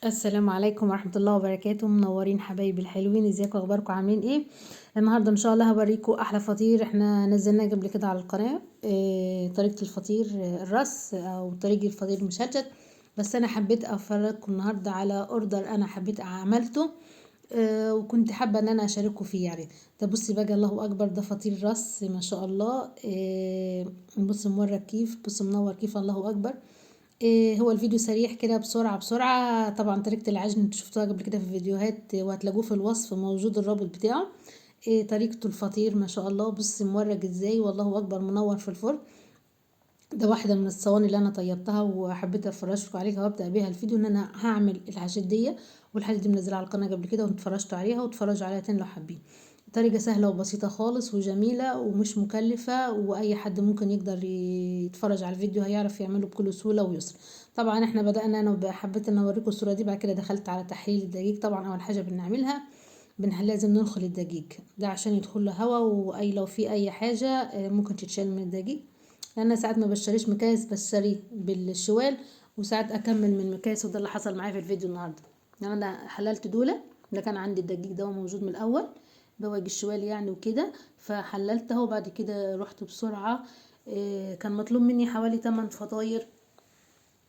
السلام عليكم ورحمة الله وبركاته. منورين حبايبي الحلوين، ازيكم؟ اخباركم؟ عاملين ايه؟ النهارده ان شاء الله هوريكم احلى فطير احنا نزلناه قبل كده على القناة. طريقة الفطير، الرأس او طريقة الفطير المشلتت. بس انا حبيت افرجكم النهارده على اوردر انا حبيت عملته. وكنت حابة ان انا اشارككم فيه يعني. ده بصي بقى، الله اكبر، ده فطير رأس ما شاء الله. بص مورك كيف، بص منور كيف، الله اكبر. هو الفيديو سريع كده، بسرعة بسرعة. طبعا طريقة العجن انتوا شفتوها قبل كده في فيديوهات، وهتلاقوه في الوصف موجود الرابط بتاعه. طريقته الفطير ما شاء الله، بص مورق ازاي، والله اكبر، منور في الفرن. ده واحدة من الصواني اللي انا طيبتها وحبيت افرجكم عليها وابدأ بيها الفيديو، ان انا هعمل العجين دي. والحاجة دي منزلها على القناة قبل كده واتفرجتوا عليها، واتفرجوا عليها تاني لو حابين. طريقة سهلة وبسيطة خالص وجميلة ومش مكلفة، واي حد ممكن يقدر يتفرج على الفيديو هيعرف يعمله بكل سهولة ويسر. طبعا احنا بدأنا، انا حبيت ان اوريكم الصورة دي، بعد كده دخلت على تحليل الدقيق. طبعا اول حاجة بنعملها، لازم ننخل الدقيق ده عشان يدخل له هوا، واي لو في اي حاجة ممكن تتشال من الدقيق. لان ساعات ما بشتريش مكايس، بشتري بالشوال، وساعات اكمل من مكايس، وده اللي حصل معايا في الفيديو النهارده. يعني انا حللت دولة، ده كان عندي الدقيق ده موجود من الاول، بواجي الشوال يعني وكده، فحللته وبعد كده رحت بسرعة. كان مطلوب مني حوالي 8 فطاير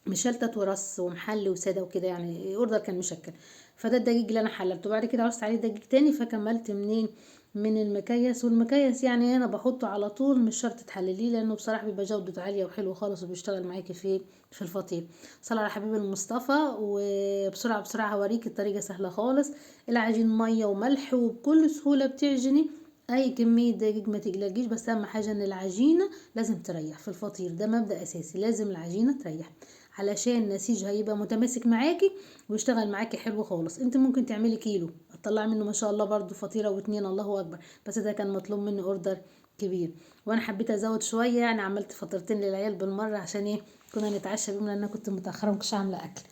مشلتت ورص ومحلي وساده وكده، يعني اوردر كان مشكل. فده الدقيق اللي انا حللته، بعد كده عوزت عليه دقيق تاني، فكملت منين؟ من المكيس. والمكيس يعني انا بحطه على طول، مش شرط تحلليه، لانه بصراحه بيبقى جودته عاليه وحلو خالص، وبيشتغل معاكي في الفطير. صلى على حبيب المصطفى. وبسرعه بسرعه هوريك الطريقه سهله خالص. العجين ميه وملح، وبكل سهوله بتعجني اي كميه دقيق، ما تقلقيش. بس اهم حاجه ان العجينه لازم تريح في الفطير، ده مبدأ اساسي، لازم العجينه تريح علشان نسيجها يبقى متماسك معاكي ويشتغل معاكي حلو خالص. انت ممكن تعملي كيلو تطلعي منه ما شاء الله برضو فطيره واتنين، الله اكبر. بس ده كان مطلوب مني اوردر كبير، وانا حبيت ازود شويه، يعني عملت فطيرتين للعيال بالمره، عشان ايه؟ كنا نتعشى بيهم، لان انا كنت متاخره مكنتش عامله اكل.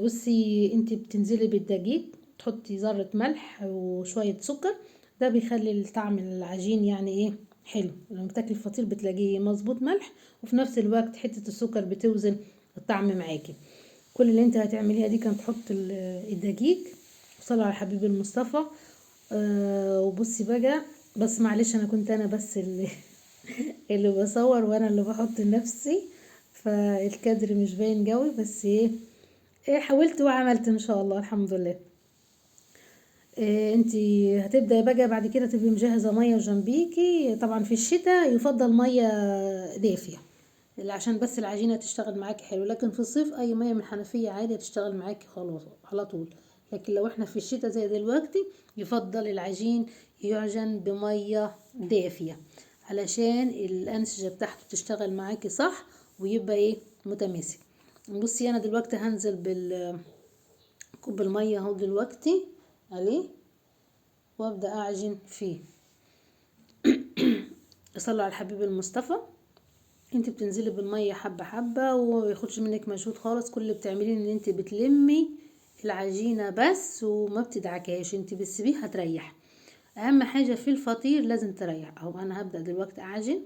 بصي، انت بتنزلي بالدقيق، تحطي ذرة ملح وشوية سكر، ده بيخلي الطعم العجين يعني ايه، حلو. لما بتاكلي الفطير بتلاقيه مظبوط ملح، وفي نفس الوقت حتة السكر بتوزن الطعم معاكي. كل اللي انت هتعمليها دي كان تحط الدقيق. وصلوا على حبيب المصطفى. وبصي بقى، بس معلش انا كنت انا بس اللي اللي بصور، وانا اللي بحط لنفسي، فالكادر مش باين قوي، بس ايه حاولت وعملت ان شاء الله الحمد لله. انتي هتبدأي بقى بعد كده تبقي مجهزة مية جنبيكي. طبعا في الشتاء يفضل مية دافية، عشان بس العجينة تشتغل معاكي حلو، لكن في الصيف اي مية من الحنفية عادي تشتغل معاكي خلاص على طول. لكن لو احنا في الشتاء زي دلوقتي، يفضل العجين يعجن بمية دافية، علشان الأنسجة بتاعته تشتغل معاكي صح، ويبقى ايه، متماسك. بصي انا دلوقتي هنزل كوب المية اهو دلوقتي عليه، وابدأ اعجن فيه. صلوا على الحبيب المصطفى. انت بتنزلي بالمية حبة حبة، وياخدش منك مجهود خالص. كل اللي بتعمليه ان انت بتلمي العجينة بس، وما بتدعكهاش، انت بتسيبيها تريح. اهم حاجة في الفطير لازم تريح. اهو انا هبدأ دلوقتي اعجن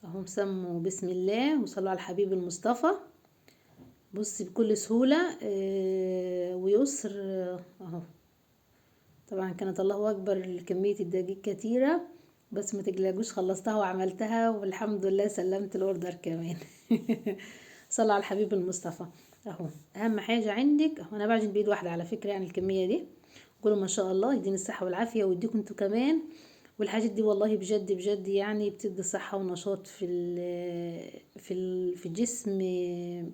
اهو، مسموا بسم الله وصلوا على الحبيب المصطفى. بصي بكل سهولة ويسر اهو. طبعا كانت الله اكبر كمية الدقيق كتيرة، بس ما تقلقوش، خلصتها وعملتها والحمد لله سلمت الاوردر كمان. صلى على الحبيب المصطفى. اهو اهم حاجة عندك اهو، انا بعجن بايد واحدة على فكرة، يعني الكمية دي. قولوا ما شاء الله، يديني الصحة والعافية ويديكم انتوا كمان. والحاجات دي والله بجد بجد يعني بتدي صحة ونشاط في الجسم.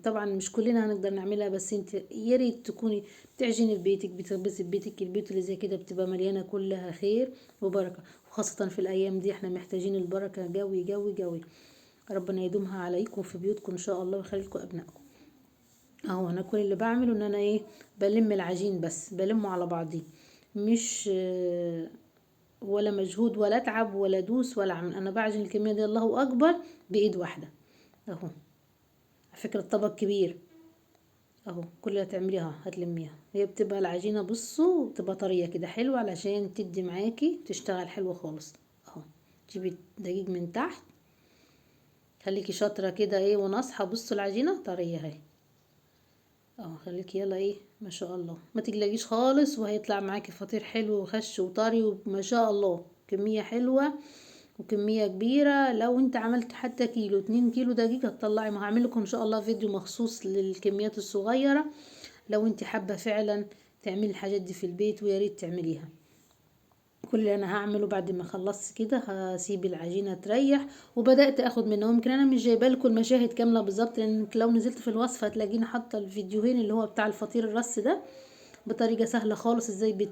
طبعا مش كلنا هنقدر نعملها، بس انت يا ريت تكوني بتعجني في بيتك، بتخبزي في بيتك. البيوت اللي زي كده بتبقى مليانة كلها خير وبركة، وخاصة في الأيام دي احنا محتاجين البركة قوي قوي قوي. ربنا يدومها عليكم في بيوتكم إن شاء الله، ويخلي لكم أبنائكم. اهو انا كل اللي بعمله ان انا ايه، بلم العجين بس، بلمه على بعضيه، مش ولا مجهود ولا اتعب ولا دوس ولا عمل. انا بعجن الكميه دي الله اكبر بايد واحده اهو. على فكره الطبق كبير اهو، كل اللي هتعمليها هتلميها، هي بتبقى العجينه بصوا بتبقى طريه كده حلوه، علشان تدي معاكي تشتغل حلو خالص اهو. تجيبي دقيق من تحت، خليكي شاطره كده ايه وناصحه. بصوا العجينه طريه اهي خليكي يلا ايه ما شاء الله، ما تقلقيش خالص، وهيطلع معاكي فطير حلو وخش وطري وما شاء الله. كمية حلوة وكمية كبيرة. لو انت عملت حتى كيلو 2 كيلو دقيق هتطلعي. ما هعمل لكم ان شاء الله فيديو مخصوص للكميات الصغيرة لو انت حابة فعلا تعملي الحاجات دي في البيت، ويا ريت تعمليها. كل اللي انا هعمله بعد ما خلصت كده هسيب العجينه تريح، وبدات اخد منها. يمكن انا مش جايبه لكم المشاهد كامله بالظبط، لان لو نزلت في الوصف هتلاقيني حاطه الفيديوهين اللي هو بتاع الفطير الرص ده بطريقه سهله خالص، ازاي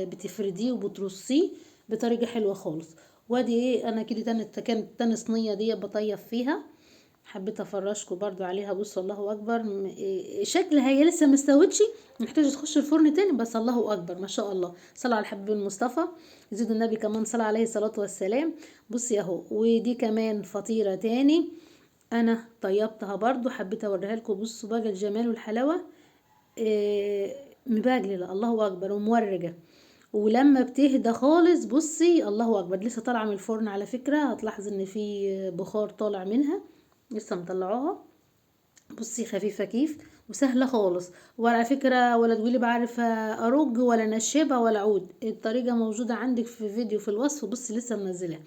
بتفرديه وبترصيه بطريقه حلوه خالص. وادي ايه انا كده كانت تاني صينيه دي بطيب فيها. حبيت افرشكم برضو عليها. بصوا الله اكبر، شكلها هي لسه مستوتش، محتاجه تخش الفرن تاني، بس الله اكبر ما شاء الله. صلى على الحبيب المصطفى، يزيد النبي كمان صلى عليه الصلاه والسلام. بصي اهو، ودي كمان فطيره تاني انا طيبتها برضو، حبيت اوريها لكم. بصوا بقى الجمال والحلاوه. مباجلة الله اكبر ومورجه. ولما بتهدى خالص بصي الله اكبر، لسه طالعه من الفرن على فكره، هتلاحظ ان في بخار طالع منها، لسه مطلعوها. بصي خفيفة كيف وسهلة خالص. وعلى فكرة ولا تقولي بعرف ارج ولا نشابة ولا عود، الطريقة موجودة عندك في فيديو في الوصف. بصي لسه منزلها،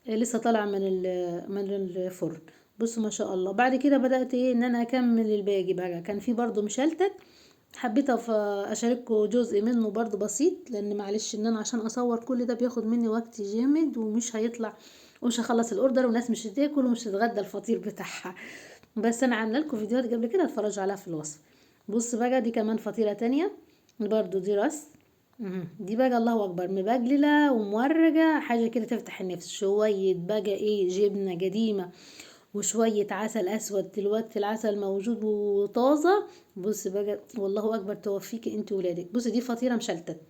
لسه طالعة من الفرن. بصوا ما شاء الله. بعد كده بدأت ايه ان انا اكمل الباقي بقى. كان في برضو مشلتت، حبيت اشارككم جزء منه برضو بسيط، لان معلش ان انا عشان اصور كل ده بياخد مني وقت جامد، ومش هيطلع ومش هخلص الاوردر، والناس مش هتاكل ومش هتتغدى الفطير بتاعها. بس انا عامله لكم فيديوهات قبل كده اتفرجوا عليها في الوصف. بص بقى دي كمان فطيره تانية برضو دي راس. دي بقى الله اكبر مبجلله ومورجه، حاجه كده تفتح النفس. شويه بقى ايه جبنه قديمه وشويه عسل اسود، دلوقتي العسل موجود وطازه. بص بقى والله اكبر توفيكي انت ولادك. بص دي فطيره مشلتت،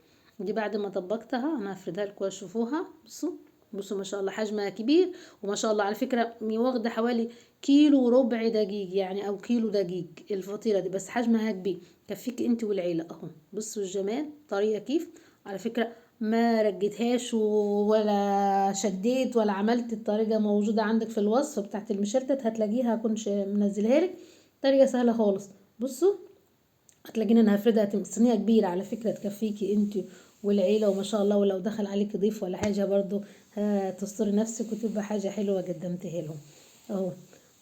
دي بعد ما طبقتها انا هفردها لكم واشوفوها. بصوا بصوا ما شاء الله حجمها كبير، وما شاء الله على فكرة واخدة حوالي كيلو وربع دقيق يعني، او كيلو دقيق الفطيرة دي، بس حجمها كبير كفيك انت والعيلة اهو. بصوا الجمال طريقة كيف. على فكرة ما رجيتهاش ولا شديت ولا عملت، الطريقة موجودة عندك في الوصف بتاعت المشتت هتلاقيها، كنت منزلها لك. طريقة سهلة خالص. بصوا هتلاقيني انا هفردها صينيه كبيره على فكره تكفيكي انت والعيله، وما شاء الله ولو دخل عليك ضيف ولا حاجه برضو هتستري نفسك وتبقى حاجه حلوه قدمتها لهم اهو.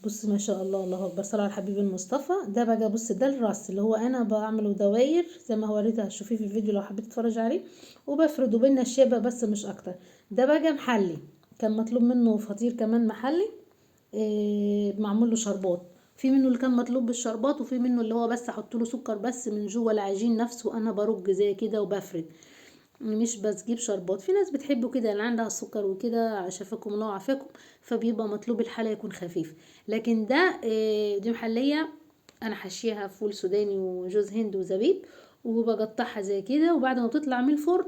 بص ما شاء الله الله اكبر، صلاه على الحبيب المصطفى. ده بقى بص ده الراس اللي هو انا بعمله دواير زي ما وريتها، هتشوفيه في الفيديو لو حبيت تتفرج عليه، وبفرده بينا الشابه بس مش اكتر. ده بقى محلي، كان مطلوب منه فطير كمان محلي معمول له شربات. في منه اللي كان مطلوب بالشربات، وفي منه اللي هو بس احط له سكر بس من جوه العجين نفسه، انا برج زي كده وبفرد، مش بجيب شربات. في ناس بتحبه كده اللي عندها السكر وكده، شفاكم الله وعافاكم، فبيبقى مطلوب الحلا يكون خفيف. لكن ده دي محليه انا حشيها فول سوداني وجوز هند وزبيب، وبقطعها زي كده، وبعد ما بتطلع من الفرن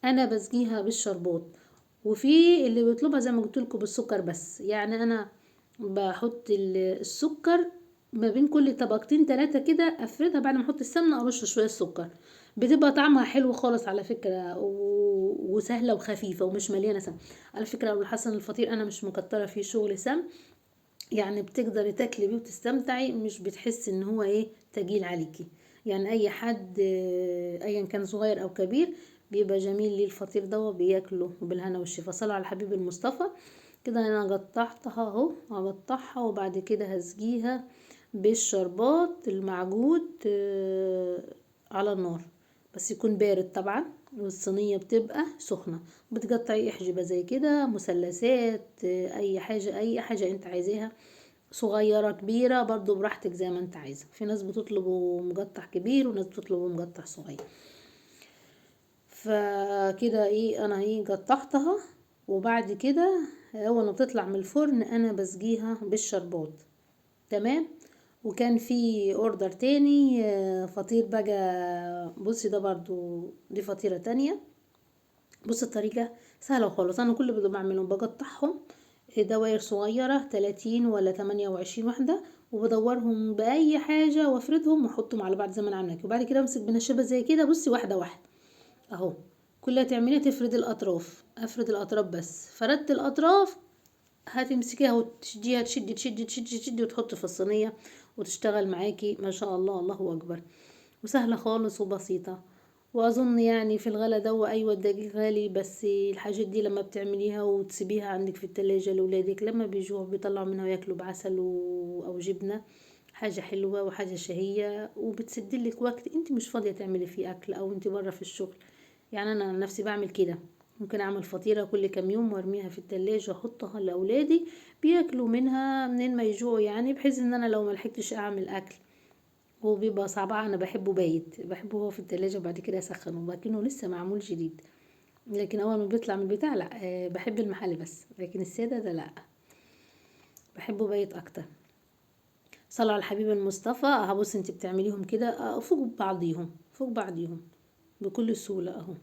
انا بسقيها بالشربات. وفي اللي بيطلبها زي ما قلت لكم بالسكر بس، يعني انا بحط السكر ما بين كل طبقتين 3 كده، افردها بعد ما احط السمنه ارش شويه سكر، بتبقى طعمها حلو خالص على فكره، وسهله وخفيفه ومش مليانه سمن. على فكره ابو الحسن الفطير انا مش مكتره فيه شغل سمن، يعني بتقدري تاكلي بيه وتستمتعي، مش بتحسي ان هو ايه تقيل عليكي. يعني اي حد ايا كان صغير او كبير بيبقى جميل ليه الفطير ده وبياكله بالهنا والشفا. صلى على الحبيب المصطفى. كده انا قطعتها اهو، هقطعها وبعد كده هسقيها بالشربات المعجود على النار، بس يكون بارد طبعا، والصينية بتبقى سخنة. بتقطعي احجبة زي كده مثلثات اي حاجة، اي حاجة انت عايزاها، صغيرة كبيرة برضو براحتك زي ما انت عايزة. في ناس بتطلبه مقطع كبير وناس بتطلبه مقطع صغير. فكده ايه انا ايه قطعتها، وبعد كده اول ما بتطلع من الفرن انا بسقيها بالشربات. تمام. وكان في اوردر تاني فطير بقى. بصي ده برضو دي فطيرة تانية. بص الطريقة سهلة خالص. انا كل اللي بعملهم بقطعهم دواير صغيرة 30 ولا 28 واحدة، وبدورهم بأي حاجة وافردهم واحطهم على بعض زي ما انا عاملاكي، وبعد كده امسك بنشابة زي كده. بصي واحدة واحدة اهو، كل اللي هتعمليه تفرد الاطراف، افرد الاطراف بس، فردت الاطراف هتمسكيها وتشديها، تشدي تشدي تشدي تشدي وتحطي في الصينية، وتشتغل معاكي ما شاء الله، الله اكبر. وسهلة خالص وبسيطة. واظن يعني في الغلا ده، ايوه الدقيق غالي، بس الحاجات دي لما بتعمليها وتسيبيها عندك في التلاجة لولادك لما بيجوعوا بيطلعوا منها وياكلوا بعسل او جبنة، حاجة حلوة وحاجة شهية، وبتسدلك وقت انت مش فاضية تعملي فيه اكل او انت بره في الشغل. يعني انا عن نفسي بعمل كده، ممكن اعمل فطيرة كل كام يوم وارميها في التلاجة واحطها لاولادي بياكلوا منها منين ما يجوعوا، يعني بحيث ان انا لو ملحقتش اعمل اكل وبيبقى صعب. انا بحبه بايت، بحبه هو في التلاجة وبعد كده اسخنه لكنه لسه معمول جديد. لكن اول ما بيطلع من البتاع لا، بحب المحل بس، لكن السادة ده لا، بحبه بايت اكتر. صلوا على الحبيب المصطفى. اهو بص انت بتعمليهم كده فوق بعضيهم فوق بعضيهم بكل سهولة اهو.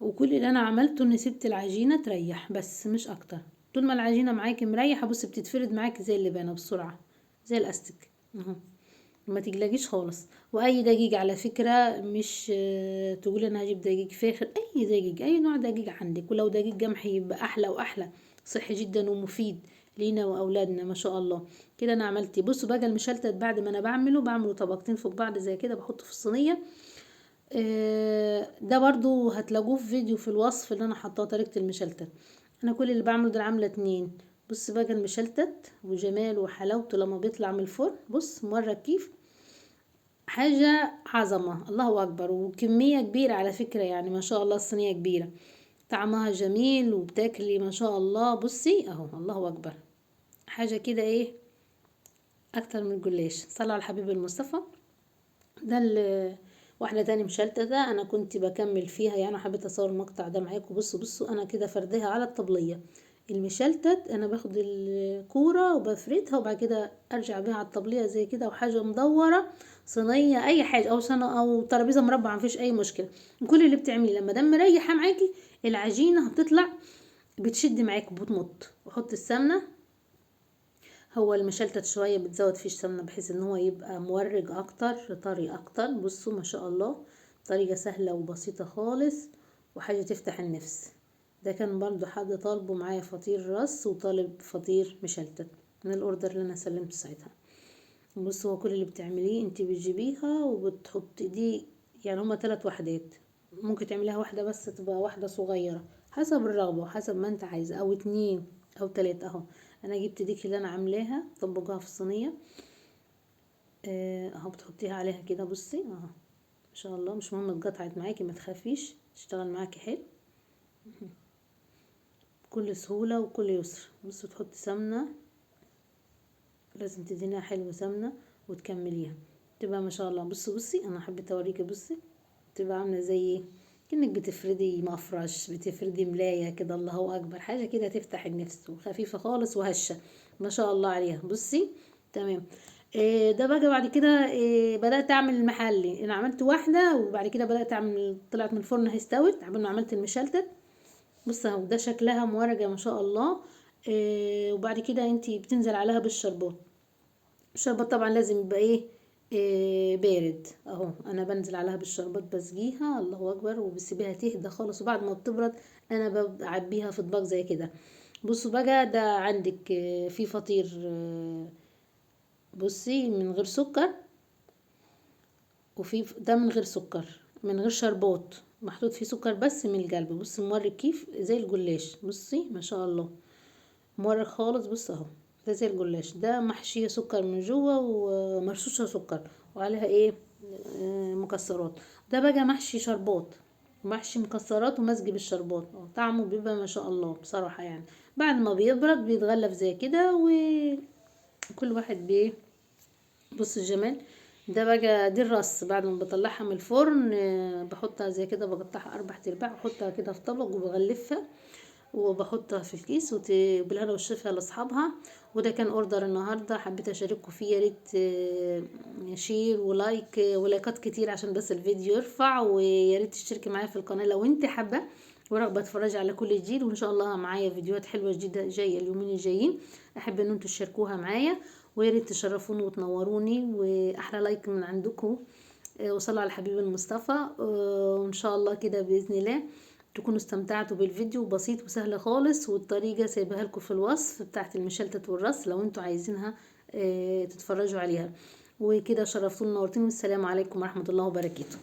وكل اللي انا عملته اني سبت العجينة تريح بس مش اكتر. طول ما العجينة معاكي مريحة بص بتتفرد معاكي زي اللبانة بسرعة، زي الاستك اهو، ما تقلقيش خالص. واي دقيق على فكرة، مش تقولي انا هجيب دقيق فاخر، اي دقيق اي نوع دقيق عندك، ولو دقيق قمحي يبقى احلى واحلى، صحي جدا ومفيد لينا واولادنا ما شاء الله. كده انا عملتي بصوا بقى المشلتت بعد ما انا بعمله طبقتين فوق بعض زي كده بحطه في الصينية. ده برضو هتلاقوه في فيديو في الوصف اللي انا حطاه طريقة المشلتت. انا كل اللي بعمله ده عاملة 2. بص بقى المشلتت وجماله وحلاوته لما بيطلع من الفرن، بص مرة كيف حاجة عظمة، الله أكبر. وكمية كبيرة على فكرة، يعني ما شاء الله الصينية كبيرة، طعمها جميل وبتاكلي ما شاء الله. بصي اهو الله أكبر، حاجة كده ايه أكتر من الجلاش. صلى على الحبيب المصطفى. ده واحدة تاني مشلتتة أنا كنت بكمل فيها، يعني حبيت أصور المقطع ده معاكم. بصوا أنا كده فردها على الطبلية. المشلتت أنا باخد الكورة وبفردها وبعد كده أرجع بيها على الطبلية زي كده، وحاجة مدورة، صينية أي حاجة أو صينية أو ترابيزة مربعة مفيش أي مشكلة. كل اللي بتعملي لما دام مريحة معاكي العجينة هتطلع بتشد معاك بتمط. وحط السمنة، هو المشلتت شوية بتزود فيه سمنة بحيث ان هو يبقى مورج اكتر طري اكتر. بصوا ما شاء الله طريقة سهلة وبسيطة خالص وحاجة تفتح النفس. ده كان برضو حد طالبه معايا فطير رص وطالب فطير مشلتت من الاوردر اللي انا سلمته ساعتها. بصوا هو كل اللي بتعمليه انت بتجيبيها وبتحطي دي، يعني هما 3 وحدات، ممكن تعمليها واحدة بس تبقى واحدة صغيرة حسب الرغبة وحسب ما انت عايزة، او 2 او 3 اهو. انا جبت ديك اللي انا عاملاها طبقوها في الصينية اهو، بتحطيها عليها كده بصي اهو ما شاء الله. مش مهم اتقطعت معاكي ما تخافيش، تشتغل معاكي حلو بكل سهولة وكل يسر. بصي تحطي سمنة، لازم تدينها حلو سمنة وتكمليها تبقى ما شاء الله. بصي انا حبيت اوريكي. بصي تبقى عاملة زي ايه، كأنك بتفردي مفرش، بتفردي ملاية كده، الله اكبر. حاجة كده تفتح النفس وخفيفة خالص وهشة ما شاء الله عليها. بصي تمام. ده بقى بعد كده بدأت اعمل المحلي. انا عملت واحدة وبعد كده بدأت اعمل، طلعت من الفرن هي استوت قبل ما عملت المشلتت. بص اهو ده شكلها مورجة ما شاء الله. وبعد كده انتي بتنزل عليها بالشربات. الشربات طبعا لازم يبقى بارد اهو. انا بنزل عليها بالشربات بسقيها الله اكبر وبسيبها تهدى خالص، وبعد ما بتبرد انا بعبيها في اطباق زي كده. بصوا بقى ده عندك في فطير بصي من غير سكر، وفي ده من غير سكر من غير شربات محطوط فيه سكر بس من القلب. بصي مورك كيف زي الجلاش، بصي ما شاء الله مورك خالص. بص اهو ده زي الجلاش، ده محشية سكر من جوه ومرشوشة سكر وعليها مكسرات. ده بقى محشي شربات، محشي مكسرات ومزج بالشربات. طعمه بيبقى ما شاء الله بصراحة. يعني بعد ما بيبرد بيتغلف زي كده وكل واحد بص الجمال. ده بقى دي الرص بعد ما بطلعها من الفرن بحطها زي كده، بقطعها 4 ارباع بحطها كده في طبق وبغلفها وبحطها في الكيس وبالهنا والشفا لاصحابها. وده كان اوردر النهارده حبيت اشارككم فيه، يا ريت شير ولايك ولايكات كتير عشان بس الفيديو يرفع، ويا ريت تشتركي معايا في القناه لو انت حابه وراغبه تتفرجي على كل جديد. وان شاء الله معايا فيديوهات حلوه جديده جايه اليومين الجايين، احب ان انتوا تشاركوها معايا ويا ريت تشرفوني وتنوروني. واحلى لايك من عندكم وصلوا على الحبيب المصطفى. وان شاء الله كده باذن الله تكونوا استمتعتوا بالفيديو، بسيط وسهل خالص، والطريقة سايبها لكم في الوصف بتاعت المشلتت والرص لو انتوا عايزينها تتفرجوا عليها. وكده شرفتوني ونورتوني، والسلام عليكم ورحمة الله وبركاته.